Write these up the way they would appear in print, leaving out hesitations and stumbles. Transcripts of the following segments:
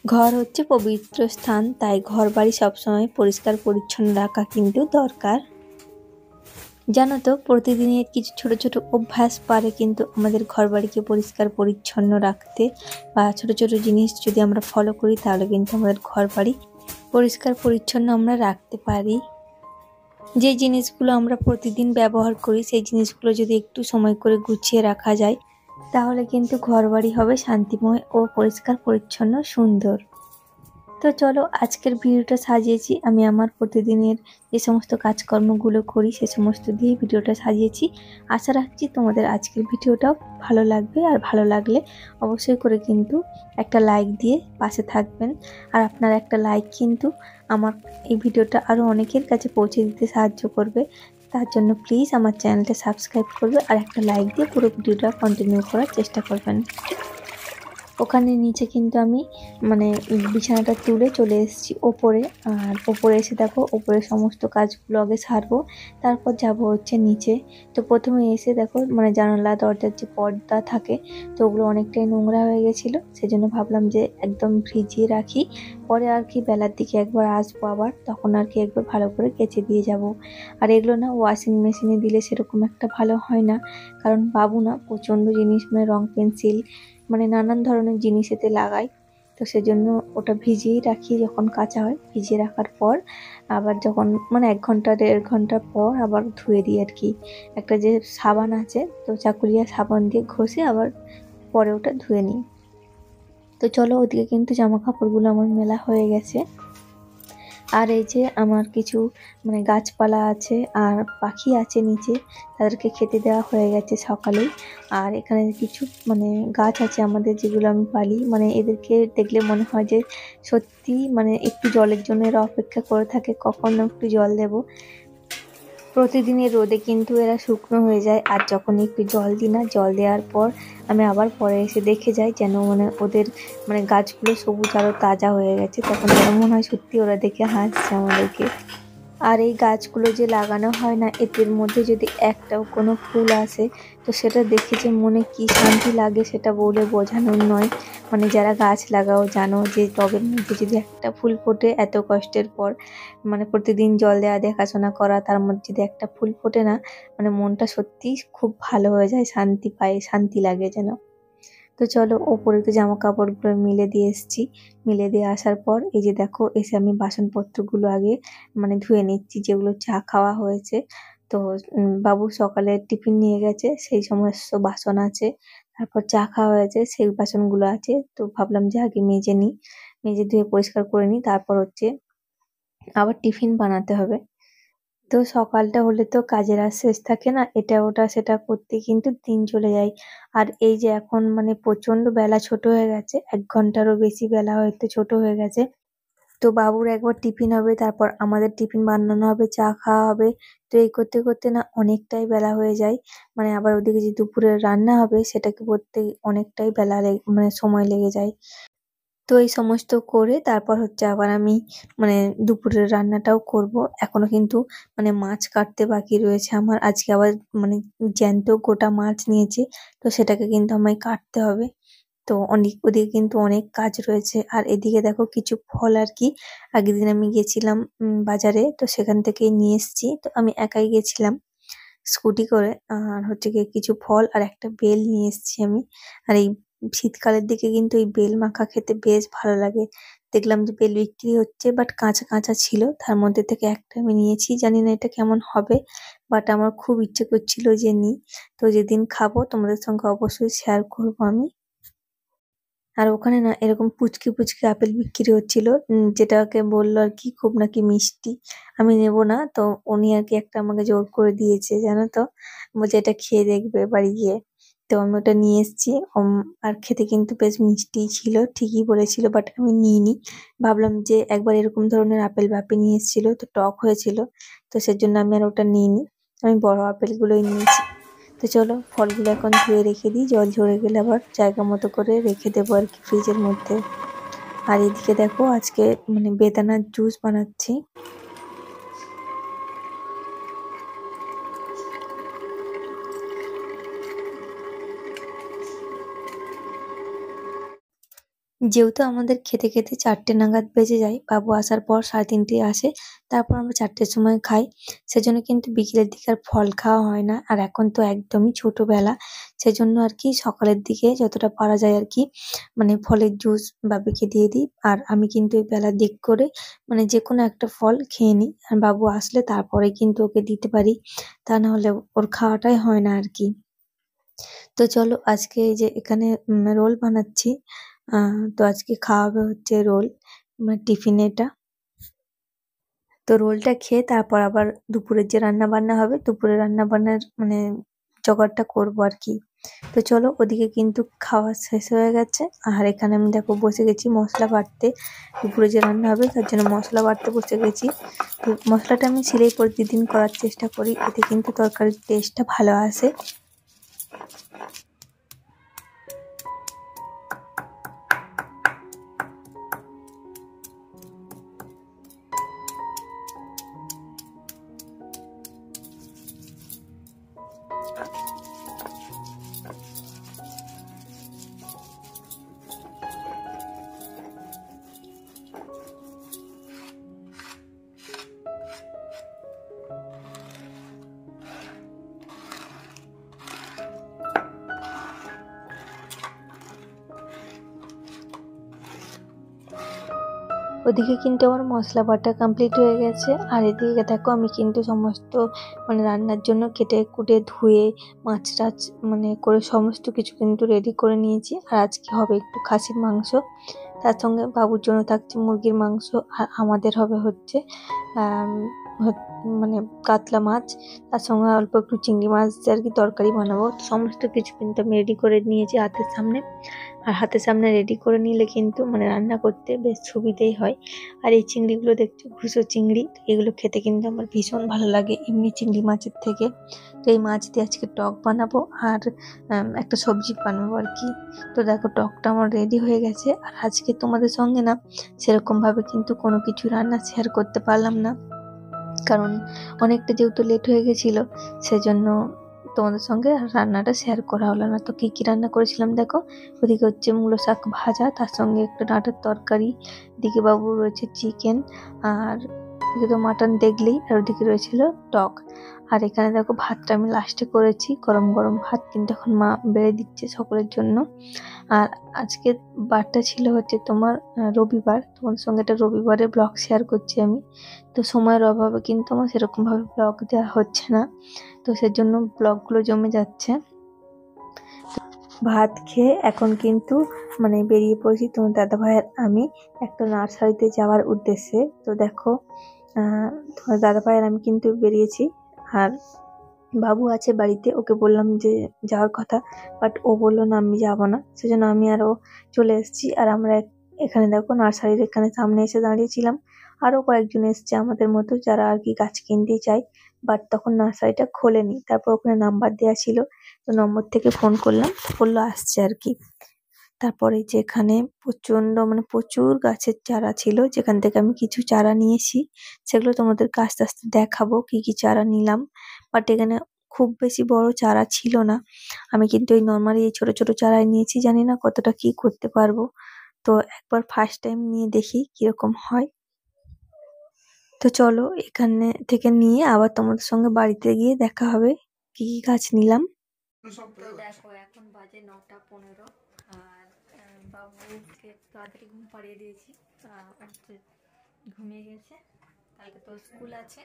ঘর হচ্ছে পবিত্র স্থান, তাই ঘর বাড়ি সবসময় পরিষ্কার পরিচ্ছন্ন রাখা কিন্তু দরকার। জানো তো, প্রতিদিনের কিছু ছোট ছোট অভ্যাস পারে কিন্তু আমাদের ঘর বাড়িকে পরিষ্কার পরিচ্ছন্ন রাখতে, বা ছোট ছোট জিনিস যদি আমরা ফলো করি তাহলে কিন্তু আমাদের ঘর বাড়ি পরিষ্কার পরিচ্ছন্ন আমরা রাখতে পারি। যে জিনিসগুলো আমরা প্রতিদিন ব্যবহার করি সেই জিনিসগুলো যদি একটু সময় করে গুছিয়ে রাখা যায় তাহলে কিন্তু ঘর বাড়ি হবে শান্তিময় ও পরিষ্কার পরিচ্ছন্ন সুন্দর। তো চলো, আজকের ভিডিওটা সাজিয়েছি আমি আমার প্রতিদিনের যে সমস্ত কাজকর্মগুলো করি সে সমস্ত দিয়ে ভিডিওটা সাজিয়েছি। আশা রাখছি তোমাদের আজকের ভিডিওটাও ভালো লাগবে, আর ভালো লাগলে অবশ্যই করে কিন্তু একটা লাইক দিয়ে পাশে থাকবেন। আর আপনার একটা লাইক কিন্তু আমার এই ভিডিওটা আরও অনেকের কাছে পৌঁছে দিতে সাহায্য করবে। তার জন্য প্লিজ আমার চ্যানেলটা সাবস্ক্রাইব করবে আর একটা লাইক দিয়ে পুরো ভিডিওটা কন্টিনিউ করার চেষ্টা করবেন। ওখানে নিচে কিন্তু আমি বিছানাটা তুলে চলে এসেছি ওপরে। আর ওপরে এসে দেখো, ওপরে সমস্ত কাজগুলো আগে সারবো, তারপর যাব হচ্ছে নিচে। তো প্রথমে এসে দেখো জানালা দরজার যে পর্দা থাকে তো ওগুলো অনেকটাই নোংরা হয়ে গেছিলো, সেজন্য ভাবলাম যে একদম ভিজিয়ে রাখি, পরে আর কি বেলার দিকে একবার আসবো আবার, তখন আর কি একবার ভালো করে কেচে দিয়ে যাব। আর এগুলো না ওয়াশিং মেশিনে দিলে সেরকম একটা ভালো হয় না, কারণ বাবু না প্রচণ্ড জিনিস রং পেন্সিল নানান ধরনের জিনিস এতে লাগাই। তো সেজন্য ওটা ভিজিয়েই রাখি, যখন কাচা হয় ভিজিয়ে রাখার পর আবার যখন 1 ঘন্টা 1.5 ঘন্টা পর আবার ধুয়ে দিই আর কি। একটা যে সাবান আছে, তো চাকুলিয়া সাবান দিয়ে ঘষে আবার পরে ওটা ধুয়ে নিই। তো চলো, ওদিকে কিন্তু জামা কাপড়গুলো আমার মেলা হয়ে গেছে। আর এই যে আমার কিছু গাছপালা আছে আর পাখি আছে নিচে, তাদেরকে খেতে দেওয়া হয়ে গেছে সকালেই। আর এখানে কিছু গাছ আছে আমাদের, যেগুলো আমি পালি, এদেরকে দেখলে মনে হয় যে সত্যি একটু জলের জন্য এরা অপেক্ষা করে থাকে কখন একটু জল দেব। প্রতিদিনের রোদে কিন্তু এরা শুকনো হয়ে যায়, আর যখন একটু জল দিই না, জল দেওয়ার পর আমি আবার পরে এসে দেখে যাই যেন ওদের গাছগুলো সবুজ আরো তাজা হয়ে গেছে, তখন যেন মনে হয় সত্যি ওরা দেখে হাসছে আমাদেরকে। আর এই গাছগুলো যে লাগানো হয় না, এদের মধ্যে যদি একটাও কোনো ফুল আসে তো সেটা দেখে যে মনে কি শান্তি লাগে সেটা বলে বোঝানোর নয়। যারা গাছ লাগাও জানো যে টবের মধ্যে যদি একটা ফুল ফোটে, এত কষ্টের পর প্রতিদিন জল দেওয়া, দেখাশোনা করা, তার মধ্যে যদি একটা ফুল ফোটে না, মনটা সত্যি খুব ভালো হয়ে যায়, শান্তি পায়, শান্তি লাগে যেন। তো চলো, ওপরে তো জামা কাপড়গুলো মিলে দিয়ে এসেছি। মিলে দিয়ে আসার পর এই যে দেখো, এসে আমি বাসনপত্রগুলো আগে ধুয়ে নিচ্ছি, যেগুলো চা খাওয়া হয়েছে। তো বাবু সকালে টিফিন নিয়ে গেছে, সেই সমস্ত বাসন আছে। তারপর চা খাওয়া হয়েছে, সেই বাসনগুলো আছে। তো ভাবলাম যে আগে মেজে নিই, মেজে ধুয়ে পরিষ্কার করে নিই, তারপর হচ্ছে আবার টিফিন বানাতে হবে। তো সকালটা হলে তো কাজের আর শেষ থাকে না, এটা ওটা সেটা করতে কিন্তু দিন চলে যায়। আর এই যে এখন প্রচন্ড বেলা ছোট হয়ে গেছে, 1 ঘন্টারও বেশি বেলা হয়তো ছোট হয়ে গেছে। তো বাবুর একবার টিফিন হবে, তারপর আমাদের টিফিন বানানো হবে, চা খাওয়া হবে। তো এই করতে করতে না অনেকটাই বেলা হয়ে যায়। আবার ওদিকে যে দুপুরের রান্না হবে সেটাকে করতে অনেকটাই বেলা সময় লেগে যায়। তো এই সমস্ত করে তারপর হচ্ছে আবার আমি দুপুরের রান্নাটাও করব। এখনো কিন্তু মাছ কাটতে বাকি রয়েছে আমার। আজকে আবার জ্যান্ত গোটা মাছ নিয়েছি, তো সেটাকে কিন্তু আমায় কাটতে হবে। তো ওদিকে কিন্তু অনেক কাজ রয়েছে। আর এদিকে দেখো কিছু ফল আর কি, আগের দিন আমি গেছিলাম বাজারে, তো সেখান থেকেই নিয়ে এসেছি। তো আমি একাই গেছিলাম স্কুটি করে, আর হচ্ছে গিয়ে কিছু ফল আর একটা বেল নিয়ে এসেছি আমি। আর এই শীতকালের দিকে কিন্তু এই বেল মাখা খেতে বেশ ভালো লাগে। দেখলাম যে বেল বিক্রি হচ্ছে, বাট কাঁচা কাঁচা ছিল, তার মধ্যে থেকে একটা আমি নিয়েছি। জানি না এটা কেমন হবে, বাট আমার খুব ইচ্ছে করছিল যে নিই। তো যেদিন খাবো তোমাদের সঙ্গে অবশ্যই শেয়ার করবো আমি। আর ওখানে না এরকম পুচকি পুচকি আপেল বিক্রি হচ্ছিল, যেটাকে বললো আর কি খুব নাকি মিষ্টি। আমি নেব না, তো উনি আর কি একটা আমাকে জোর করে দিয়েছে জানো তো, বলছে এটা খেয়ে দেখবে বাড়ি গিয়ে। তো আমি ওটা নিয়ে এসেছি। আর খেতে কিন্তু বেশ মিষ্টি ছিল, ঠিকই বলেছিল, বাট আমি নিইনি। ভাবলাম যে একবার এরকম ধরনের আপেল বাপি নিয়ে এসেছিল, তো টক হয়েছিল, তো সেজন্য আমি আর ওটা নিইনি। আমি বড় আপেলগুলোই নিয়েছি। তো চলো, ফলগুলো এখন ধুয়ে রেখে দিই, জল ঝরে গেলে আবার জায়গা মতো করে রেখে দেবো আর কি ফ্রিজের মধ্যে। আর এদিকে দেখো, আজকে বেদানার জুস বানাচ্ছি। যেহেতু আমাদের খেতে খেতে 4টে নাগাদ বেজে যায়, বাবু আসার পর 3:30 আসে, তারপর আমরা 4টের সময় খাই। সেজন্য কিন্তু বিকেলের দিকে আর ফল খাওয়া হয় না। আর এখন তো একদমই ছোটবেলা, সেজন্য আর কি সকালের দিকে যতটা পারা যায় আর কি মানে ফলের জুস বাবিকে দিয়ে দিই। আর আমি কিন্তু ওই বেলার দিক করে মানে যেকোনো একটা ফল খেয়ে নিই। আর বাবু আসলে তারপরে কিন্তু ওকে দিতে পারি, তা না হলে ওর খাওয়াটাই হয় না আর কি। তো চলো আজকে এই যে এখানে রোল বানাচ্ছি। তো আজকে খাওয়া হবে হচ্ছে রোল, মানে টিফিনে এটা। তো রোলটা খেয়ে তারপর আবার দুপুরের যে রান্না বান্না হবে, দুপুরে রান্না বান্নার মানে জোগাড়টা করবো আর কি। তো চলো, ওদিকে কিন্তু খাওয়া শেষ হয়ে গেছে, আর এখানে আমি দেখো বসে গেছি মশলা বাটতে। দুপুরে যে রান্না হবে তার জন্য মশলা বাটতে বসে গেছি। তো মশলাটা আমি শিলেই প্রতিদিন করার চেষ্টা করি, এতে কিন্তু তরকারির টেস্টটা ভালো আসে। ওদিকে কিন্তু আমার মশলা বাটা কমপ্লিট হয়ে গেছে, আর এদিকে দেখো আমি কিন্তু সমস্ত মানে রান্নার জন্য কেটে কুটে ধুয়ে মাছ টাছ মানে করে সমস্ত কিছু কিন্তু রেডি করে নিয়েছি। আর আজকে হবে একটু খাসির মাংস, তার সঙ্গে বাবুর জন্য থাকছে মুরগির মাংস, আর আমাদের হবে হচ্ছে মানে কাতলা মাছ, তার সঙ্গে অল্প একটু চিংড়ি মাছ দিয়ে আর কি তরকারি বানাবো। সমস্ত কিছু কিন্তু আমি রেডি করে নিয়েছি হাতের সামনে। আর হাতের সামনে রেডি করে নিলে কিন্তু মানে রান্না করতে বেশ সুবিধেই হয়। আর এই চিংড়িগুলো দেখছো ঘুষো চিংড়ি, এগুলো খেতে কিন্তু আমার ভীষণ ভালো লাগে এমনি চিংড়ি মাছের থেকে। তো এই মাছ দিয়ে আজকে টক বানাবো, আর একটা সবজি বানাবো আর কি। তো দেখো টকটা আমার রেডি হয়ে গেছে। আর আজকে তোমাদের সঙ্গে না সেরকম ভাবে কিন্তু কোনো কিছু রান্না শেয়ার করতে পারলাম না, কারণ অনেকটা যেহেতু লেট হয়ে গেছিল, সেজন্য তোমাদের সঙ্গে রান্নাটা শেয়ার করা হলো না। তো কি কি রান্না করেছিলাম দেখো, ওদিকে হচ্ছে মূলো শাক ভাজা, তার সঙ্গে একটা ডাঁটার তরকারি, এদিকে বাবু রয়েছে চিকেন, আর এদিকে তো মাটন দেখলেই, আর ওদিকে রয়েছিল টক। আর এখানে দেখো ভাতটা আমি লাস্টে করেছি, গরম গরম ভাত কিন্তু এখন মা বেড়ে দিচ্ছে সকলের জন্য। আর আজকে বারটা ছিল হচ্ছে তোমার রবিবার, তোমাদের সঙ্গে একটা রবিবারের ব্লগ শেয়ার করছি আমি। তো সময়ের অভাবে কিন্তু আমার সেরকম ভাবে ব্লগ দেওয়া হচ্ছে না, তো সেজন্য ব্লগগুলো জমে যাচ্ছে। ভাত খেয়ে এখন কিন্তু মানে বেরিয়ে পড়েছি তোমার দাদা ভাইয়ের আমি একটা নার্সারিতে যাওয়ার উদ্দেশ্যে। তো দেখো তোমার দাদা ভাইয়ের আমি কিন্তু বেরিয়েছি, আর বাবু আছে বাড়িতে, ওকে বললাম যে যাওয়ার কথা, বাট ও বললো না আমি যাবো না, সেজন্য আমি আরও চলে এসেছি। আর আমরা এখানে দেখো নার্সারির এখানে সামনে এসে দাঁড়িয়েছিলাম, আরও কয়েকজন এসছে আমাদের মতো যারা আর কি গাছ কিনতেই চায়, বাট তখন নার্সারিটা খোলেনি। তারপর ওখানে নাম্বার দেওয়া ছিল, তো নম্বর থেকে ফোন করলাম, বললো আসছে আর কি। তারপরে যে এখানে প্রচন্ড মানে প্রচুর গাছের চারা ছিল, যেখান থেকে আমি কিছু চারা নিয়েছি, সেগুলো তোমাদেরকে আস্তে আস্তে দেখাবো কি কি চারা নিলাম। বাট এখানে খুব বেশি বড় চারা ছিল না, আমি কিন্তু এই নর্মালি এই ছোট ছোট চারাই নিয়েছি, জানি না কতটা কি করতে পারবো। তো একবার ফার্স্ট টাইম নিয়ে দেখি কিরকম হয়। তো চলো এখানে থেকে নিয়ে আবার তোমাদের সঙ্গে বাড়িতে গিয়ে দেখা হবে কি কি গাছ নিলাম। দেখো এখন বাজে 9:15, আর বাবুকে তাড়াতাড়ি ঘুম পাড়িয়ে দিয়েছি, ঘুমিয়ে গেছে, কালকে তো স্কুল আছে।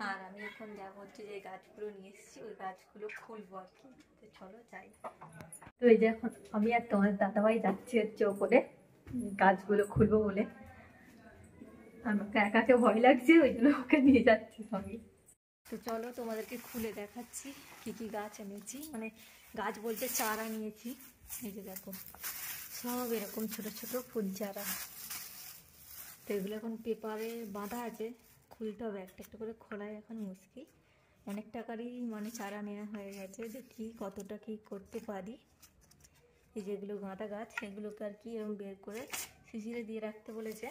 আর আমি এখন যাবো হচ্ছে যে গাছগুলো নিয়ে এসেছি ওই গাছগুলো খুলবো আর কি। তো চলো যাই। তো এই যে এখন আমি আর তোমার দাদাভাই যাচ্ছি হচ্ছে ওপরে গাছগুলো খুলবো বলে, আমাকে একাকে ভয় লাগছে, ওই জন্য ওকে নিয়ে যাচ্ছি সঙ্গে। তো চলো তোমাদেরকে খুলে দেখাচ্ছি কি কি গাছ এনেছি, মানে গাছ বলতে চারা নিয়েছি। এই যে দেখো সব এরকম ছোট ছোট ফুল চারা, তো এগুলো এখন পেপারে বাঁধা আছে, খুলতে হবে একটা একটা করে, খোলায় এখন মুশকিল। অনেক টাকারই মানে চারা নেওয়া হয়ে গেছে, দেখি কতটা কি করতে পারি। এই যেগুলো গাঁদা গাছ সেগুলোকে আর কি এরকম বের করে শিশিরে দিয়ে রাখতে বলেছে,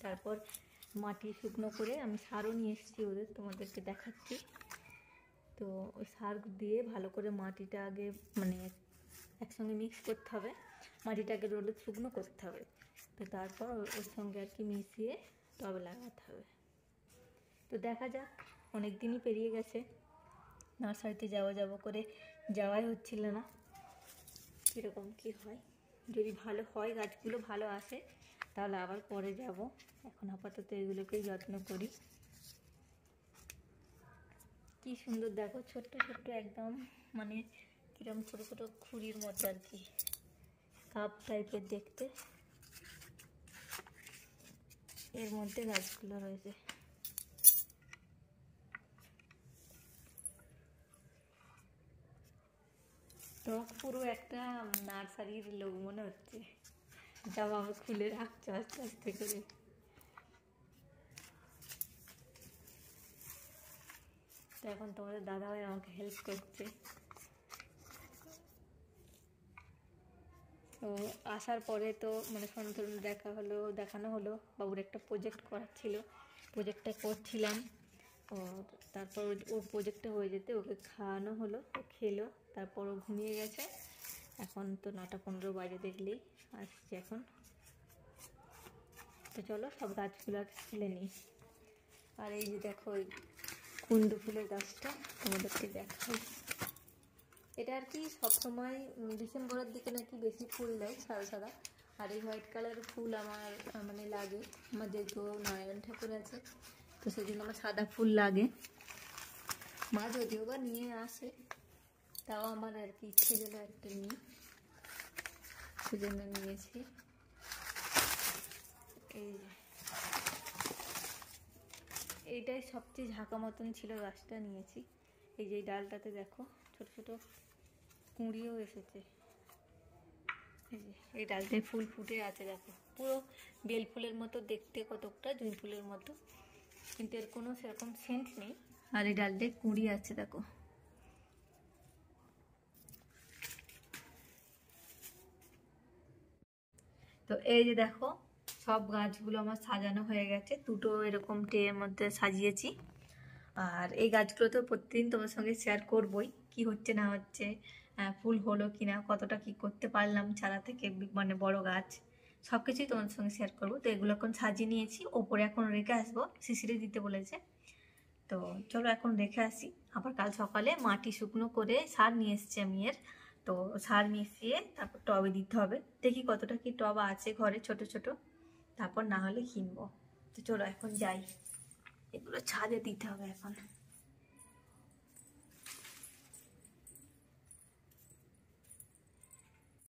তারপর মাটি শুকনো করে আমি সারও নিয়ে এসেছি ওদের, তোমাদেরকে দেখাচ্ছি। তো ওই সার দিয়ে ভালো করে মাটিটা আগে মানে একসঙ্গে মিক্স করতে হবে, মাটিটাকে রোদে শুকনো করতে হবে। তো তারপর ওর সঙ্গে আর কি মিশিয়ে টবে লাগাতে হবে। তো দেখা যাক, অনেক দিনই পেরিয়ে গেছে, নার্সারিতে যাব করে যাওয়াই হচ্ছিল না। কীরকম কী হয়, যদি ভালো হয়, গাছগুলো ভালো আসে, তাহলে আবার পরে যাব। এখন আপাতত এগুলোকেই যত্ন করি। কি সুন্দর দেখো, ছোট্ট ছোট্ট একদম, মানে কিরম ছোটো ছোটো খুঁড়ির মতো আর কি, কাপ টাইপের দেখতে। এর মধ্যে গাছগুলো রয়েছে। তো পুরো একটা নার্সারির লোক মনে হচ্ছে, যা বাবা খুলে রাখছে আস্তে আস্তে করে। তো এখন তোমাদের দাদাভাই আমাকে হেল্প করছে। তো আসার পরে তো মানে ধরুন দেখানো হলো, বাবুর একটা প্রজেক্ট করার ছিল, প্রজেক্টটা করছিলাম। ও তারপর ওর প্রজেক্টটা হয়ে যেতে ওকে খাওয়ানো হলো, ও খেলো, তারপর ও ঘুমিয়ে গেছে। এখন তো 9টা 15 বাজে, দেখলেই আসছে এখন। তো চলো সব গাছগুলো খুলে নিই। আর এই যে দেখো, ওই কুন্দ ফুলের গাছটা তোমাদেরকে দেখাই। এটা আর কি সবসময় ডিসেম্বরের দিকে নাকি বেশি ফুল দেয়, সাদা সাদা। আর এই হোয়াইট কালারের ফুল আমার মানে লাগে, আমার যেহেতু নারায়ণ ঠাকুর আছে, তো সেজন্য আমার সাদা ফুল লাগে। মা যদিও বা নিয়ে আসে, তাও আমার আর কি ইচ্ছে গেলে একটা নিই, সেজন্য নিয়েছি। এই এইটাই সবচেয়ে ঝাঁকা মতন ছিল, গাছটা নিয়েছি। এই যে ডালটাতে দেখো ছোট ছোট কুঁড়িও এসেছে। এই ডালটায় ফুল ফুটে আছে দেখো, পুরো বেল ফুলের মতো দেখতে, কতকটা জুঁই ফুলের মতো, কিন্তু এর কোনো সেরকম সেন্ট নেই। আর এই ডালটায় কুঁড়ি আছে দেখো। তো এই যে দেখো, সব গাছগুলো আমার সাজানো হয়ে গেছে, দুটো এরকম ট্রের মধ্যে সাজিয়েছি। আর এই গাছগুলো তো প্রতিদিন তোমার সঙ্গে শেয়ার করবই, কি হচ্ছে না হচ্ছে, ফুল হলো কিনা, কতটা কি করতে পারলাম চারা থেকে মানে বড় গাছ, সব কিছুই তোমার সঙ্গে শেয়ার করবো। তো এগুলো এখন সাজিয়ে নিয়েছি, ওপরে এখন রেখে আসবো, শিশিরে দিতে বলেছে। তো চলো এখন রেখে আসি, আবার কাল সকালে মাটি শুকনো করে সার নিয়ে এসছি আমি এর। তো সার মিশিয়ে তারপর টবে দিতে হবে, দেখি কতটা কি টব আছে ঘরে ছোট ছোট, তারপর না হলে কিনবো। তো চলো এখন যাই, এগুলো ছাদে দিতে হবে এখন।